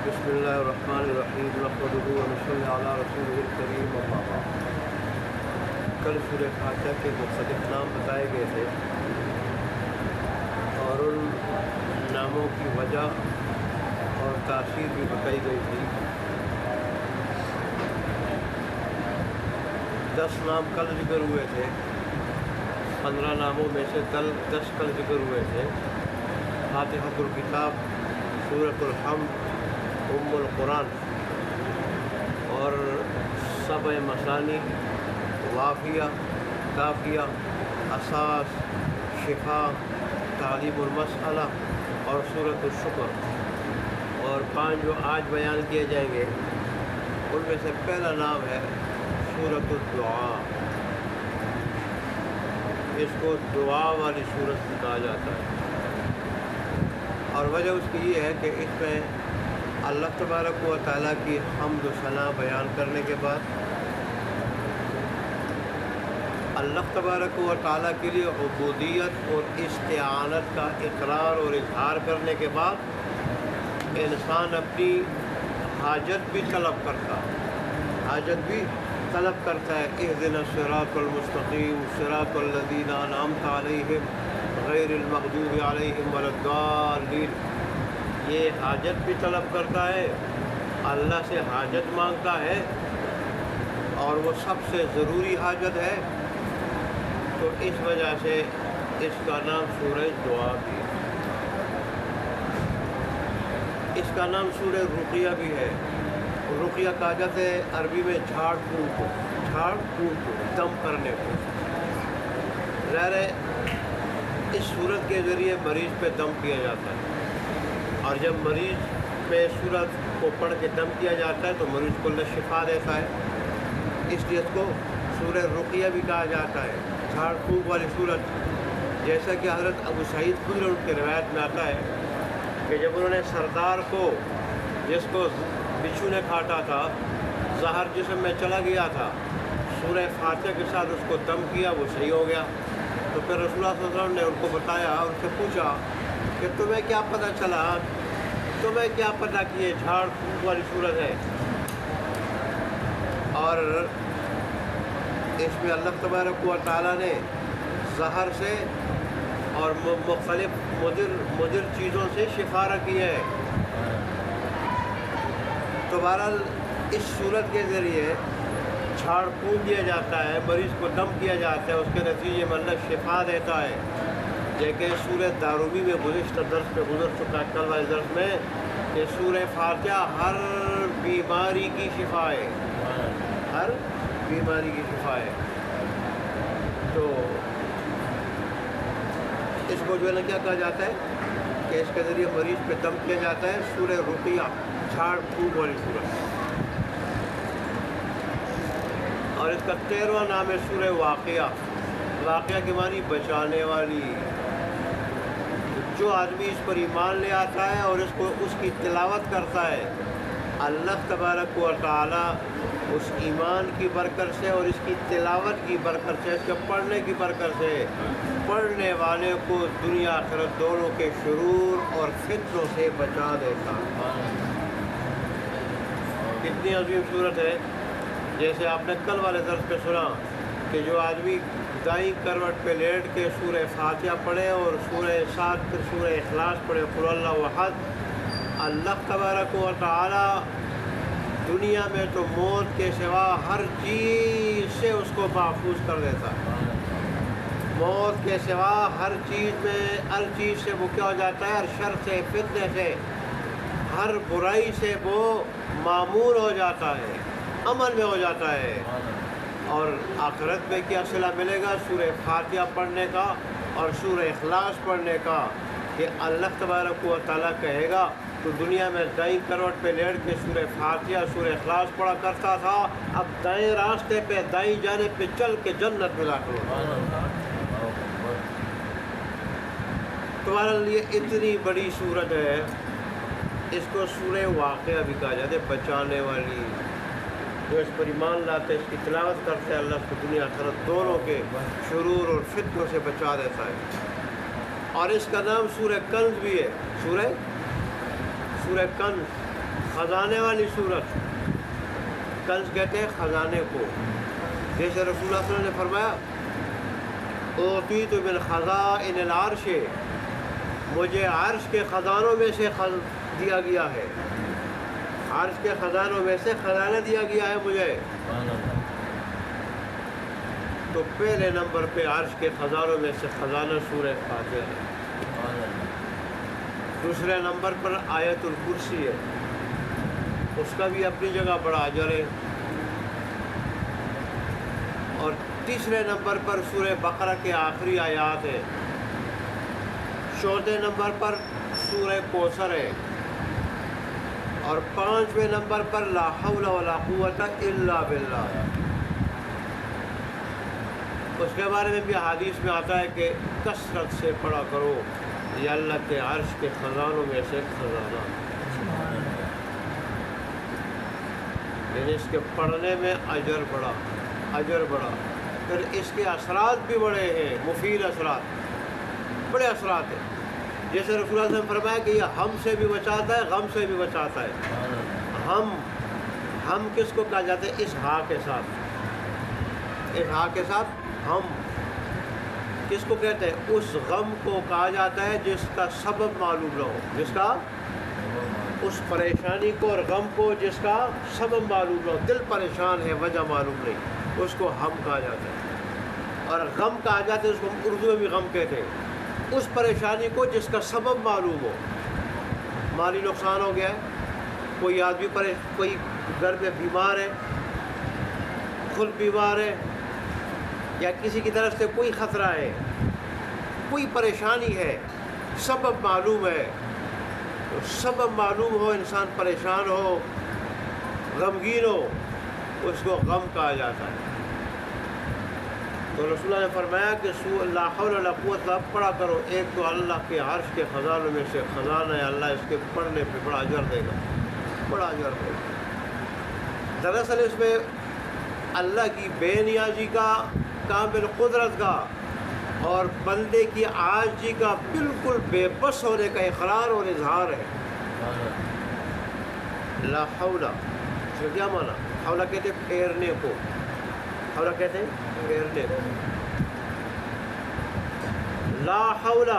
بسم اللہ الرحمن الرحیم نحمدہ ونصلی علی رسولہ الکریم اما بعد۔ کل سورہ فاتحہ کے مختلف نام بتائے گئے تھے اور ان ناموں کی وجہ اور تاثیر بھی بتائی گئی تھی۔ 10 نام کل ذکر ہوئے تھے، 15 ناموں میں سے 10 کل ذکر ہوئے تھے۔ فاتحۃ الکتاب، سورۃ الحمد، ام القرآن اور 7 مثانی، وافیہ، کافیہ، اساس، شفا، تعلیم المسئلہ اور سورۃ الشکر، اور 5 جو آج بیان کیے جائیں گے ان میں سے پہلا نام ہے سورۃ الدعاء۔ اس کو دعا والی سورت بھی کہا جاتا ہے، اور وجہ اس کی یہ ہے کہ اس میں اللہ تبارک و تعالیٰ کی حمد و ثنا بیان کرنے کے بعد، اللہ تبارک و تعالیٰ کے لیے عبودیت اور استعانت کا اقرار اور اظہار کرنے کے بعد انسان اپنی حاجت بھی طلب کرتا ہے۔ اہدنا الصراط المستقیم صراط الذین انعمت علیہم غیر المغضوب علیہم ولا الضالین۔ یہ حاجت بھی طلب کرتا ہے، اللہ سے حاجت مانگتا ہے، اور وہ سب سے ضروری حاجت ہے، تو اس وجہ سے اس کا نام سورہ دعا بھی ہے۔ اس کا نام سورہ رقیہ بھی ہے۔ رقیہ کہا جاتا ہے عربی میں جھاڑ پھونک کو، دم کرنے کو۔ ظاہر ہے اس سورت کے ذریعے مریض پہ دم کیا جاتا ہے، اور جب مریض پہ سورت کو پڑھ کے دم کیا جاتا ہے تو مریض کو اللہ شفا دیتا ہے، اس لیے اس کو سورہ رقیہ بھی کہا جاتا ہے، جھاڑ پھونک والی سورت۔ جیسا کہ حضرت ابو سعید خدری ان کی روایت میں آتا ہے کہ جب انہوں نے سردار کو، جس کو بچھو نے کاٹا تھا، زہر جسم میں چلا گیا تھا، سورہ فاتحہ کے ساتھ اس کو دم کیا، وہ صحیح ہو گیا۔ تو پھر رسول اللہ صلی اللہ علیہ وسلم نے ان کو بتایا اور ان سے پوچھا کہ تمہیں کیا پتہ چلا، تمہیں کیا پتہ کہ یہ جھاڑ پھونک والی صورت ہے؟ اور اس میں اللہ تبارک و تعالیٰ نے زہر سے اور مختلف مضر چیزوں سے شفا رکھی ہے۔ تو بہرحال اس صورت کے ذریعے جھاڑ پھونک دیا جاتا ہے، مریض کو دم کیا جاتا ہے، اس کے نتیجے میں اللہ شفا دیتا ہے۔ لیکن سورہ دارمی میں گزشتہ درس میں گزر چکا ہے، کل والے درس میں، کہ سورہ فاتحہ ہر بیماری کی شفا ہے، ہر بیماری کی شفا ہے۔ تو اس کو جو ہے نا کیا کہا جاتا ہے کہ اس کے ذریعے مریض پہ دم کیا جاتا ہے، سورہ رقیہ، جھاڑ پھونک والی سورت۔ اور اس کا 13واں نام ہے سورہ واقعہ۔ واقعہ کے معنی بچانے والی۔ جو آدمی اس پر ایمان لے آتا ہے اور اس کی تلاوت کرتا ہے، اللہ تبارک و تعالی اس ایمان کی برکت سے اور اس کی تلاوت کی برکت سے، اس کے پڑھنے کی برکت سے، پڑھنے والے کو دنیا آخرت دونوں کے شرور اور فتنوں سے بچا دیتا ہے۔ کتنی عظیم صورت ہے۔ جیسے آپ نے کل والے درس پہ سنا کہ جو آدمی دائیں کروٹ پہ لیٹ کے سورہ فاتحہ پڑھے اور سورہ سات پھر سورہ اخلاص پڑھے، قل اللہ احد، اللہ تبارک و تعالی دنیا میں تو موت کے سوا ہر چیز سے اس کو محفوظ کر دیتا ہے۔ موت کے سوا ہر چیز سے وہ کیا ہو جاتا ہے؟ ہر شر سے، فتنے سے، ہر برائی سے وہ معمور ہو جاتا ہے، عمل میں ہو جاتا ہے۔ اور آخرت میں کیا صلہ ملے گا؟ سورہ فاتحہ پڑھنے کا اور سورہ اخلاص پڑھنے کا، کہ اللہ تبارک و تعالیٰ کہے گا تو دنیا میں دائیں کروٹ پہ لیٹ کے سورہ فاتحہ، سورہ اخلاص پڑھا کرتا تھا، اب دائیں راستے پہ، دائیں جانب پہ چل کے جنت میں داخل ہوگا۔ تمہارے لیے اتنی بڑی صورت ہے، اس کو سورہ واقعہ بھی کہا جاتا ہے، بچانے والی۔ جو اس پر ایمان لاتے، اس کی تلاوت کرتے ہیں، اللہ اس کو دنیا آخرت دونوں کے شرور اور فتنوں سے بچا دیتا ہے۔ اور اس کا نام سورہ کنز بھی ہے، سورہ کنز، خزانے والی صورت، کنز کہتے ہیں خزانے کو، جیسے رسول اللہ صلی اللہ علیہ وسلم نے فرمایا اوتیت من خزائن العرش، مجھے عرش کے خزانوں میں سے دیا گیا ہے، عرش کے خزانوں میں سے خزانہ دیا گیا ہے مجھے۔ تو پہلے نمبر پہ عرش کے خزانوں میں سے خزانہ سورہ فاتحہ ہے، دوسرے نمبر پر آیت الکرسی ہے، اس کا بھی اپنی جگہ بڑا اجر ہے، اور تیسرے نمبر پر سورہ بقرہ کے آخری آیات ہے، چوتھے نمبر پر سورہ کوثر ہے، اور پانچویں نمبر پر لا حول ولا قوت الا باللہ۔ اس کے بارے میں بھی حدیث میں آتا ہے کہ کثرت سے پڑھا کرو، یہ اللہ کے عرش کے خزانوں میں سے خزانہ، یعنی اس کے پڑھنے میں اجر بڑا، اجر بڑا، پھر اس کے اثرات بھی بڑے ہیں، مفید اثرات، بڑے اثرات ہیں، جیسے رسول اللہ صلی اللہ علیہ وسلم نے فرمایا کہ یہ ہم سے بھی بچاتا ہے، غم سے بھی بچاتا ہے۔ ہم کس کو کہا جاتا ہے؟ اس ہا کے ساتھ، اس ہا کے ساتھ ہم کس کو کہتے ہیں؟ اس غم کو کہا جاتا ہے جس کا سبب معلوم نہ ہو، جس کا، اس پریشانی کو اور غم کو جس کا سبب معلوم نہ ہو، دل پریشان ہے وجہ معلوم نہیں، اس کو ہم کہا جاتا ہے، اور غم کہا جاتا ہے، اس کو ہم اردو میں بھی غم کہتے ہیں، اس پریشانی کو جس کا سبب معلوم ہو، مالی نقصان ہو گیا ہے، کوئی آدمی کوئی گھر میں بیمار ہے، خود بیمار ہے، یا کسی کی طرف سے کوئی خطرہ ہے، کوئی پریشانی ہے، سبب معلوم ہے، تو سبب معلوم ہو، انسان پریشان ہو، غمگین ہو، اس کو غم کہا جاتا ہے۔ تو رسول اللہ نے فرمایا کہ لا حول ولا قوت آپ پڑھا کرو، ایک تو اللہ کے عرش کے خزانوں میں سے خزانہ ہے، اللہ اس کے پڑھنے پہ بڑا اجر دے گا، بڑا اجر دے گا۔ دراصل اس میں اللہ کی بے نیازی کا، کامل قدرت کا، اور بندے کی عاجزی کا بالکل بے بس ہونے کا اقرار اور اظہار ہے۔ لا حول، اس کا کیا معنی؟ حولہ کہتے ہیں پھیرنے کو، حولہ کہتے ہیں پھیرنے کو، لا حول،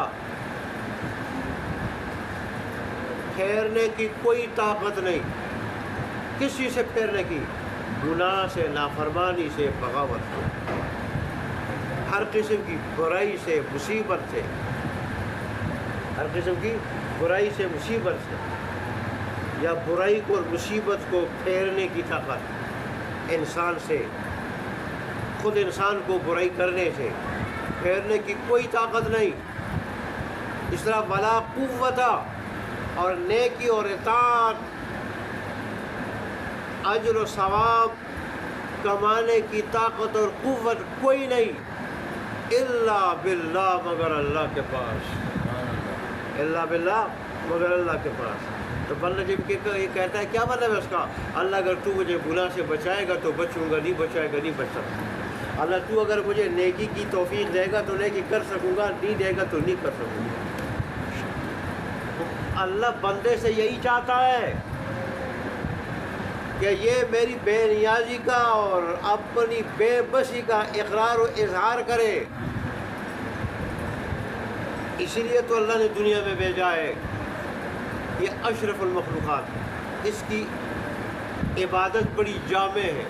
پھیرنے کی کوئی طاقت نہیں، کس چیز سے پھیرنے کی؟ گناہ سے، نافرمانی سے، بغاوت سے، ہر قسم کی برائی سے، مصیبت سے، ہر قسم کی برائی سے، مصیبت سے، یا برائی کو اور مصیبت کو پھیرنے کی طاقت انسان سے، خود انسان کو برائی کرنے سے پھیرنے کی کوئی طاقت نہیں۔ اس طرح ولا قوت، اور نیکی اور اطاعت، اجر و ثواب کمانے کی طاقت اور قوت کوئی نہیں، الا باللہ، مگر اللہ کے پاس، الا باللہ، مگر اللہ کے پاس۔ تو بندہ جب یہ کہتا ہے کیا مطلب ہے اس کا؟ اللہ اگر تو مجھے گناہ سے بچائے گا تو بچوں گا، نہیں بچائے گا نہیں بچ سکتا۔ اللہ تو اگر مجھے نیکی کی توفیق دے گا تو نیکی کر سکوں گا، نہیں دے گا تو نہیں کر سکوں گا۔ اللہ بندے سے یہی چاہتا ہے کہ یہ میری بے نیازی کا اور اپنی بے بسی کا اقرار و اظہار کرے۔ اسی لیے تو اللہ نے دنیا میں بھیجا ہے، یہ اشرف المخلوقات، اس کی عبادت بڑی جامع ہے،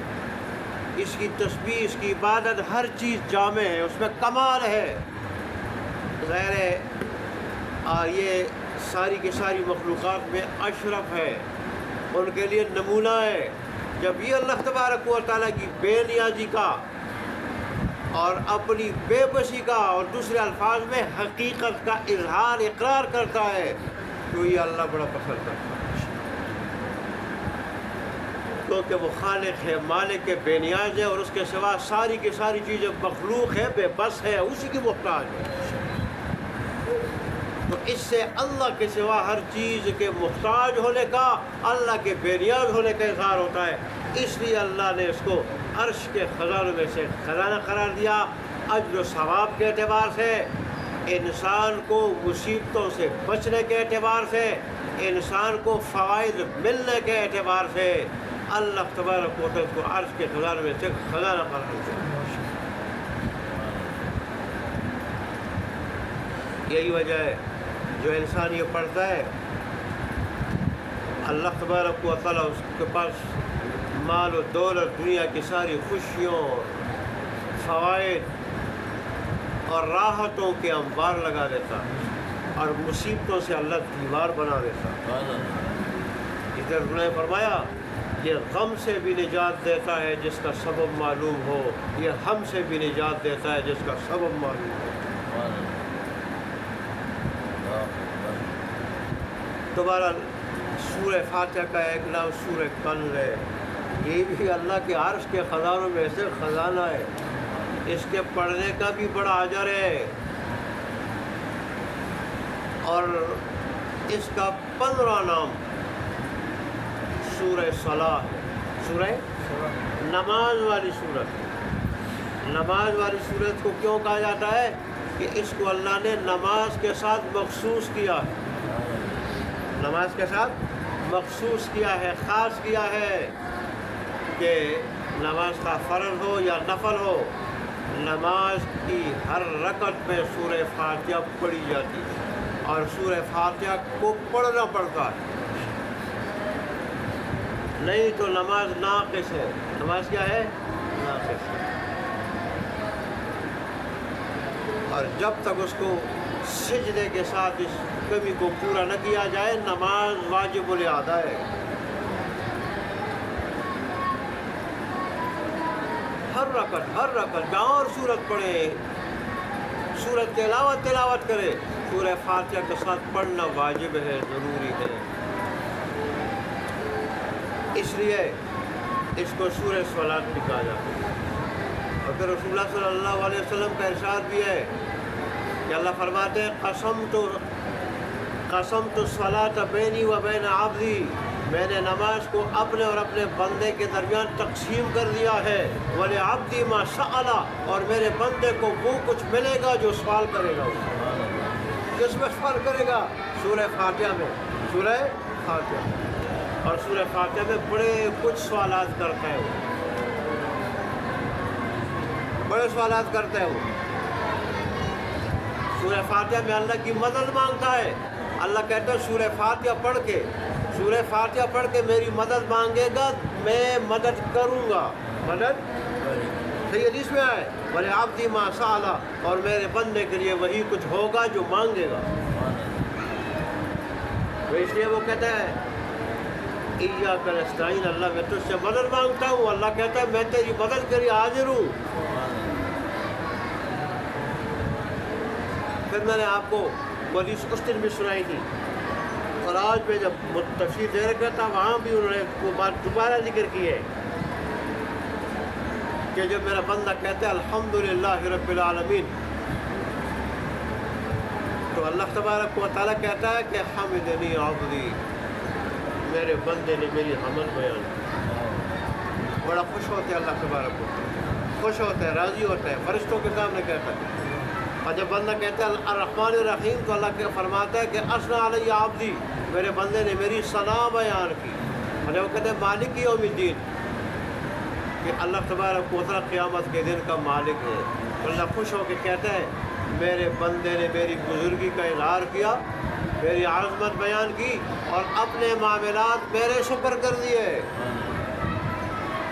اس کی تسبیح، اس کی عبادت، ہر چیز جامع ہے، اس میں کمال ہے۔ ظاہر ہے یہ ساری کی ساری مخلوقات میں اشرف ہے، ان کے لیے نمونہ ہے۔ جب یہ اللہ تبارک و تعالیٰ کی بے نیازی کا اور اپنی بے بسی کا اور دوسرے الفاظ میں حقیقت کا اظہار، اقرار کرتا ہے تو یہ اللہ بڑا پسند کرتا ہے، کیونکہ وہ خالق ہے، مالک ہے، بے نیاز ہے، اور اس کے سوا ساری کی ساری چیزیں مخلوق ہے، بے بس ہے، اسی کی محتاج ہے۔ تو اس سے اللہ کے سوا ہر چیز کے محتاج ہونے کا، اللہ کے بے نیاز ہونے کا اظہار ہوتا ہے۔ اس لیے اللہ نے اس کو عرش کے خزانوں میں سے خزانہ قرار دیا، اجر و ثواب کے اعتبار سے، انسان کو مصیبتوں سے بچنے کے اعتبار سے، انسان کو فوائد ملنے کے اعتبار سے اللہ تبارک و تعالیٰ کو عرش کے خزانے میں سے خزانہ قرار دیا۔ یہی وجہ ہے جو انسان یہ پڑھتا ہے اللہ تبارک و تعالیٰ اس کے پاس مال و دولت، دنیا کی ساری خوشیوں، فوائد اور راحتوں کے انبار لگا دیتا اور مصیبتوں سے اللہ دیوار بنا دیتا۔ اس طرح انہوں نے فرمایا یہ غم سے بھی نجات دیتا ہے جس کا سبب معلوم ہو، یہ ہم سے بھی نجات دیتا ہے جس کا سبب معلوم ہو۔ دوبارہ سورہ فاتحہ کا ایک نام سورہ کنز ہے، یہ بھی اللہ کے عرش کے خزانوں میں سے خزانہ ہے، اس کے پڑھنے کا بھی بڑا اجر ہے۔ اور اس کا 15 نام سورہ صلاح ہے، سورہ نماز والی سورت۔ نماز والی سورت کو کیوں کہا جاتا ہے کہ اس کو اللہ نے نماز کے ساتھ مخصوص کیا ہے، نماز کے ساتھ مخصوص کیا ہے، خاص کیا ہے کہ نماز کا فرض ہو یا نفل ہو، نماز کی ہر رکعت میں سورہ فاتحہ پڑھی جاتی ہے اور سورہ فاتحہ کو پڑھنا پڑتا ہے، نہیں تو نماز ناقص ہے۔ نماز کیا ہے؟ ناقص ہے۔ اور جب تک اس کو سجدے کے ساتھ اس کمی کو پورا نہ کیا جائے نماز واجب الادا ہے۔ ہر رکعت جہاں اور سورت پڑھے، سورت کے علاوہ تلاوت کرے، سورہ فاتحہ کے ساتھ پڑھنا واجب ہے، ضروری ہے۔ اس لیے اس کو سورہ صلاۃ بھی کہا جاتا ہے۔ اور پھر رسول اللہ صلی اللہ علیہ وسلم کا ارشاد بھی ہے کہ اللہ فرماتے ہیں قسمت الصلاۃ بینی و بین عبدی، میں نے نماز کو اپنے اور اپنے بندے کے درمیان تقسیم کر دیا ہے، وَلِعَبْدِ مَا سَأَلَ، اور میرے بندے کو وہ کچھ ملے گا جو سوال کرے گا۔ کس میں سوال کرے گا؟ سورہ فاتحہ میں، سورہ فاتحہ۔ اور سورہ فاتحہ میں بڑے کچھ سوالات کرتا ہے وہ، بڑے سوالات کرتا ہے وہ۔ سورہ فاتحہ میں اللہ کی مدد مانگتا ہے۔ اللہ کہتا ہے سورہ فاتحہ پڑھ کے میری مدد مانگے گا، میں مدد کروں گا۔ مدد صحیح حدیث میں آئے وَلِعَبْدِ مَا سَأَلَ، اور میرے بندے کے لیے وہی کچھ ہوگا جو مانگے گا۔ تو اس لیے وہ کہتا ہے ایاک نستعین، اللہ میں تجھ سے مدد مانگتا ہوں۔ اللہ کہتا ہے میں تیری مدد کے لیے حاضر ہوں۔ پھر میں نے آپ کو حدیث اس دن بھی سنائی تھی، اور آج میں جب تفسیر دے رکھا تھا وہاں بھی انہوں نے وہ بات دوبارہ ذکر کی ہے کہ جب میرا بندہ کہتا ہے الحمدللہ رب العالمین، تو اللہ تبارک و تعالیٰ کہتا ہے کہ حمدنی عبدی، میرے بندے نے میری حمد بیان کی۔ بڑا خوش ہوتا ہے اللہ تبارک و تعالیٰ، خوش ہوتا ہے، راضی ہوتا ہے، فرشتوں کے سامنے کہتا ہے۔ اور جب بندہ کہتا ہے الرحمن الرحیم، تو اللہ کے فرماتا ہے کہ اثنی علی عبدی، میرے بندے نے میری ثنا بیان کی۔ اور جب وہ کہتے ہیں مالک یوم الدین، کہ اللہ تبارک و تعالیٰ قیامت کے دن کا مالک ہے، تو اللہ خوش ہو کے کہتا ہے میرے بندے نے میری بزرگی کا اظہار کیا، میری عظمت بیان کی، اور اپنے معاملات میرے سپر کر دیے۔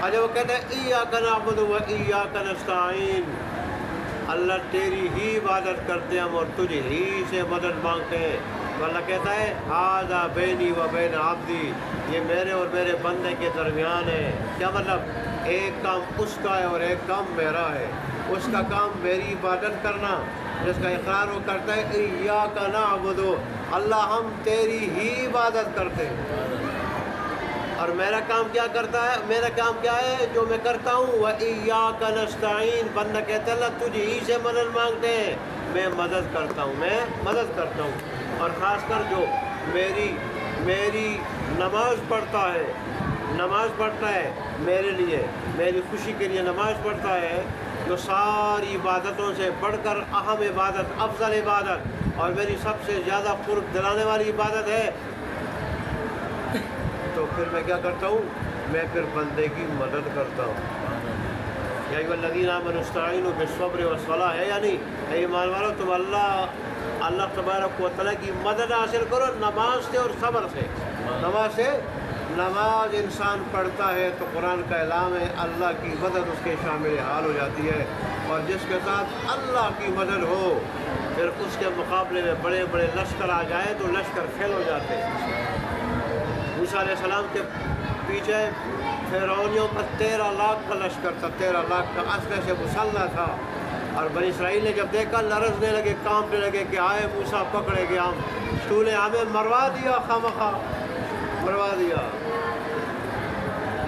اور جب وہ کہتے ہیں ایاک نعبد و ایاک نستعین، اللہ تیری ہی عبادت کرتے ہیں ہم اور تجھے ہی سے مدد مانگتے ہیں۔ تو اللہ کہتا ہے ھذا بینی و بین عبدی، یہ میرے اور میرے بندے کے درمیان ہے۔ کیا مطلب؟ ایک کام اس کا ہے اور ایک کام میرا ہے۔ اس کا کام میری عبادت کرنا، جس کا اقرار وہ کرتا ہے ایاک نعبد، اللہ ہم تیری ہی عبادت کرتے ہیں، اور میرا کام کیا کرتا ہے؟ میرا کام کیا ہے جو میں کرتا ہوں؟ وَإِيَّاكَ نَسْتَعِينُ، بندہ کہتا ہے اللہ تجھے ہی سے مدد مانگتے ہیں، میں مدد کرتا ہوں، میں مدد کرتا ہوں۔ اور خاص کر جو میری نماز پڑھتا ہے میرے لیے، میری خوشی کے لیے نماز پڑھتا ہے، جو ساری عبادتوں سے بڑھ کر اہم عبادت، افضل عبادت اور میری سب سے زیادہ قرب دلانے والی عبادت ہے، پھر میں کیا کرتا ہوں؟ میں پھر بندے کی مدد کرتا ہوں۔ یا ایھا الذین آمنوا استعینوا بالصبر والصلاۃ، ہے یا نہیں؟ اے ایمان والو تم اللہ تبارک و تعالیٰ کی مدد حاصل کرو نماز سے اور صبر سے۔ نماز سے، نماز انسان پڑھتا ہے تو قرآن کا اعلان ہے اللہ کی مدد اس کے شامل حال ہو جاتی ہے، اور جس کے ساتھ اللہ کی مدد ہو پھر اس کے مقابلے میں بڑے بڑے لشکر آ جائے تو لشکر فیل ہو جاتے ہیں۔ موسیٰ علیہ السلام کے پیچھے فرعونیوں کا 13 لاکھ کا لشکر تھا، 13 لاکھ کا اسلحے سے مسلح تھا، اور بنی اسرائیل نے جب دیکھا لرزنے لگے، کانپنے لگے کہ آئے موسیٰ پکڑے گے ہم، تو نے ہمیں مروا دیا، خامخواہ مروا دیا۔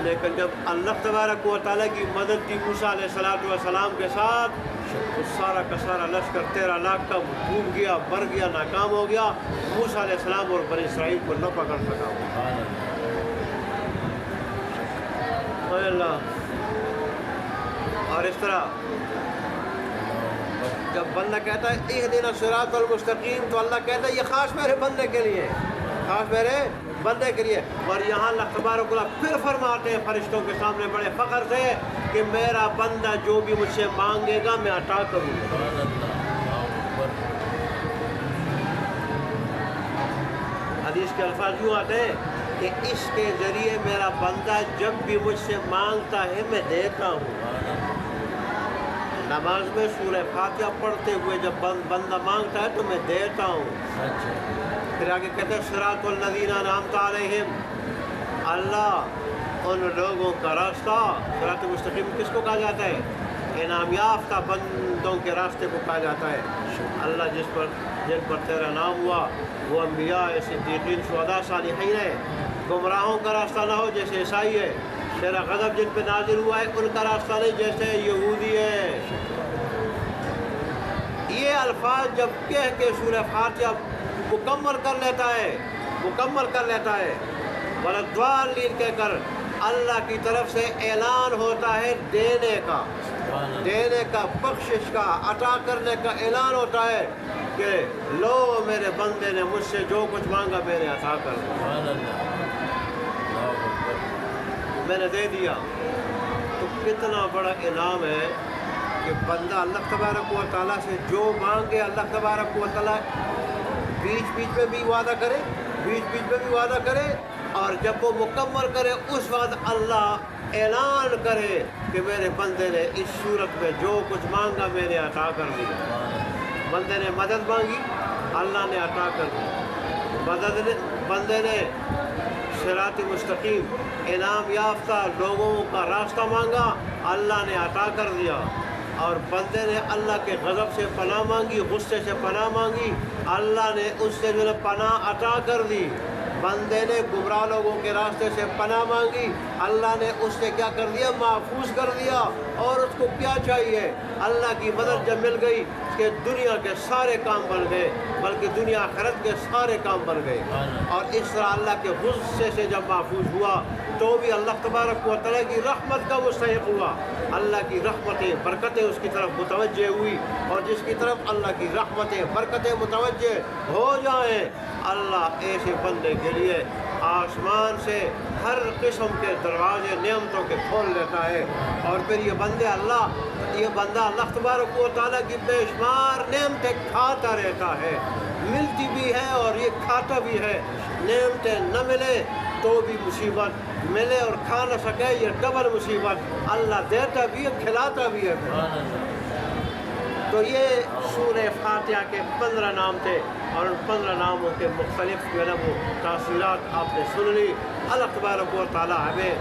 لیکن جب اللہ تبارک و تعالیٰ کی مدد کی موسیٰ علیہ السلام کے ساتھ، تو سارا کا سارا لشکر 13 لاکھ کا ڈوب گیا، مر گیا، ناکام ہو گیا۔ موسیٰ علیہ السلام اور بنی اسرائیل کو نہ پکڑ سکا۔ اللہ۔ اور اس طرح جب بندہ کہتا ہے اہدنا الصراط المستقیم، تو اللہ کہتا ہے یہ خاص میرے بندے کے لیے، خاص میرے بندے کے لیے۔ اور یہاں اللہ تبارک و تعالیٰ پھر فرماتے ہیں فرشتوں کے سامنے بڑے فخر سے کہ میرا بندہ جو بھی مجھ سے مانگے گا میں عطا کروں گا۔ حدیث کے الفاظ یوں آتے ہیں کہ اس کے ذریعے میرا بندہ جب بھی مجھ سے مانگتا ہے میں دیتا ہوں۔ نماز میں سورہ فاتحہ پڑھتے ہوئے جب بندہ مانگتا ہے تو میں دیتا ہوں۔ پھر آگے کہتے ہیں صراط الذین انعمت علیہم، اللہ ان لوگوں کا راستہ، صراط مستقیم کس کو کہا جاتا ہے؟ انعام یافتہ بندوں کے راستے کو کہا جاتا ہے۔ اللہ جن پر تیرا نام ہوا وہ انبیاء، صدیقین، شہداء، صالحین ہے۔ گمراہوں کا راستہ نہ ہو جیسے عیسائی ہے، تیرا غضب جن پہ نازل ہوا ہے ان کا راستہ نہیں جیسے یہودی ہے۔ یہ الفاظ جب کہہ کے سورہ فاتحہ مکمل کر لیتا ہے وَلَضَّالِّينَ کہہ کر اللہ کی طرف سے اعلان ہوتا ہے دینے کا، بخشش کا، عطا کرنے کا اعلان ہوتا ہے کہ لو میرے بندے نے مجھ سے جو کچھ مانگا میں نے عطا کر دیا، میں نے دے دیا۔ تو کتنا بڑا انعام ہے کہ بندہ اللہ تبارک و تعالیٰ سے جو مانگے اللہ تبارک و تعالیٰ بیچ میں بھی وعدہ کرے، اور جب وہ مکمل کرے اس وقت اللہ اعلان کرے کہ میرے بندے نے اس صورت میں جو کچھ مانگا میں نے عطا کر دیا۔ بندے نے مدد مانگی، اللہ نے عطا کر دی۔ بندے نے صراط مستقیم، انعام یافتہ لوگوں کا راستہ مانگا، اللہ نے عطا کر دیا۔ اور بندے نے اللہ کے غضب سے پناہ مانگی، غصے سے پناہ مانگی، اللہ نے اس سے جو ہے پناہ عطا کر دی۔ بندے نے گمراہ لوگوں کے راستے سے پناہ مانگی، اللہ نے اس سے کیا کر دیا؟ محفوظ کر دیا۔ اور اس کو کیا چاہیے؟ اللہ کی مدد جب مل گئی کہ دنیا کے سارے کام بن گئے، بلکہ دنیا آخرت کے سارے کام بن گئے۔ اور اس طرح اللہ کے غصے سے جب محفوظ ہوا تو بھی اللہ تبارک و تعالیٰ کی رحمت کا مستحق ہوا۔ اللہ کی رحمتیں، برکتیں اس کی طرف متوجہ ہوئی، اور جس کی طرف اللہ کی رحمتیں، برکتیں متوجہ ہو جائیں، اللہ ایسے بندے کے لیے آسمان سے ہر قسم کے دروازے نعمتوں کے کھول لیتا ہے۔ اور پھر یہ بندہ اللہ تبارک و تعالیٰ کی بے شمار نعمتیں کھاتا رہتا ہے، ملتی بھی ہے اور یہ کھاتا بھی ہے۔ نعمتیں نہ ملے تو بھی مصیبت، ملے اور کھا نہ سکے یہ ڈبل مصیبت۔ اللہ دیتا بھی ہے، کھلاتا بھی ہے۔ تو یہ سورہ فاتحہ کے 15 نام تھے، اور ان 15 ناموں کے مختلف جو ہے نا وہ تاثیرات آپ نے سن لی۔ اللہ تبارک و تعالیٰ ہمیں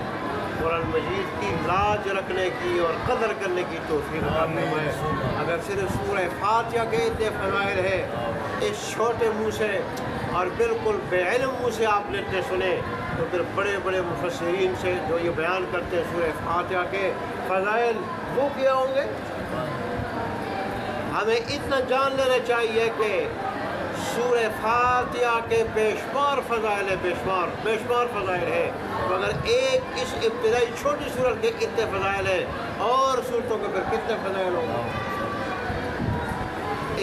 قرآن مجید کی لاج رکھنے کی اور قدر کرنے کی توفیق عطا فرمائے۔ اگر صرف سورہ فاتحہ کے اتنے فضائل ہے اس چھوٹے منہ سے اور بالکل بے علم منہ سے آپ نے اتنے سنے، تو پھر بڑے بڑے مفسرین سے جو یہ بیان کرتے ہیں سورہ فاتحہ کے فضائل، وہ کیا ہوں گے؟ ہمیں اتنا جان لینا چاہیے کہ سورہ فاتحہ کے بے شمار فضائل ہے، بے شمار فضائل ہے، مگر ایک اس ابتدائی چھوٹی صورت کے کتنے فضائل ہیں، اور صورتوں کے پھر کتنے فضائل ہوں گے۔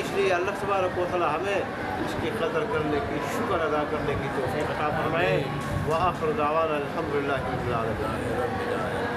اس اس لیے اللہ تبارک و تعالی ہمیں اس کی قدر کرنے کی، شکر ادا کرنے کی توفیق عطا فرمائے۔ وآخر دعوانا الحمدللہ رب العالمین۔